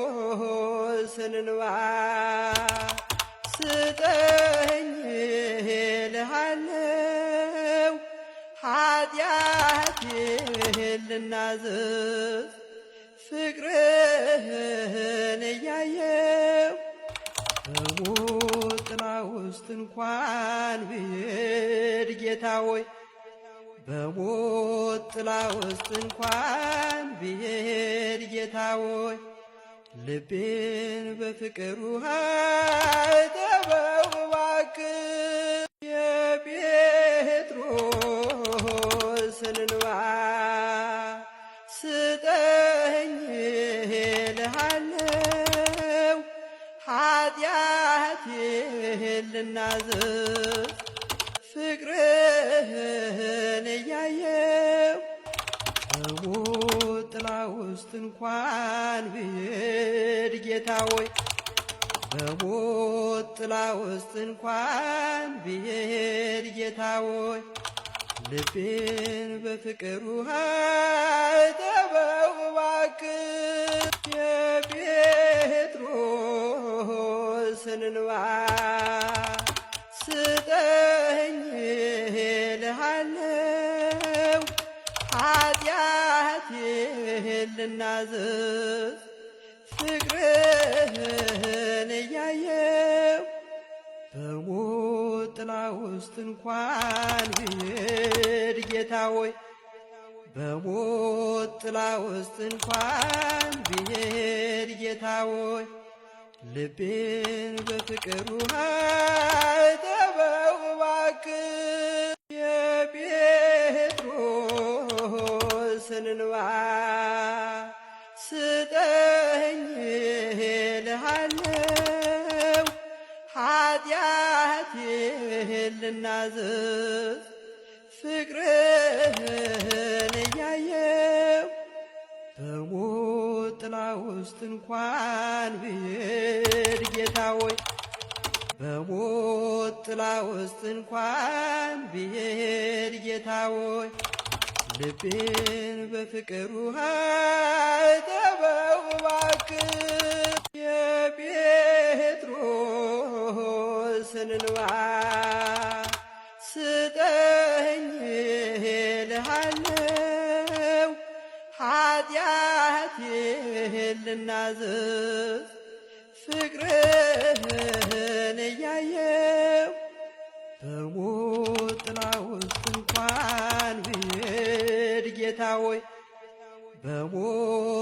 የጴጥሮስን እንባ ስጠኝ እልሃለሁ ኃጢአቴን ልናዘዝ ፍቅርህን እያየው በሞት ጥላ ውስጥ እንኳን ብሄድ ጌታ ሆይ በሞት ጥላ ውስጥ እንኳን ብሄድ ጌታ ሆይ ልቤን በፍቅር ውሃ እጠበው እባክህ። የጴጥሮስን እንባ ስጠኝ እልሃለሁ ኃጢአቴን ልናዘዝ ፍቅርህን እያየው በሞት ጥላ ውስጥ እንኳን ብሄድ ጌታ ሆይ በሞት ጥላ ውስጥ እንኳን ብሄድ ጌታ ሆይ ልቤን በፍቅር ውሃ እጠበው እባክህ። የጴጥሮስን እንባ ስጠኝ እልሃለሁ ኃጢአቴን ልናዘዝ ፍቅርህን እያየው በሞት ጥላ ውስጥ እንኳን ብሄድ ጌታ ሆይ በሞት ጥላ ውስጥ እንኳን ብሄድ ጌታ ሆይ ልቤን በፍቅር ውሃ እጠበው እባክህ። የጴጥሮስን እንባ ስጠኝ እልሃለሁ ኃጢአቴን ልናዘዝ ፍቅርህን እያየው በሞት ጥላ ውስጥ እንኳን ብሄድ ጌታ ሆይ በሞት ጥላ ውስጥ እንኳን ብሄድ ጌታ ሆይ ልቤን በፍቅር ውሃ እጠበው እባክህ። የጴጥሮስን እንባ ስጠኝ እልሃለሁ ኃጢአቴን ልናዘዝ ፍቅርህን እያየው በሞት ጥላ ውስጥ እንኳን ብሄድ ጌታ ሆይ በሞት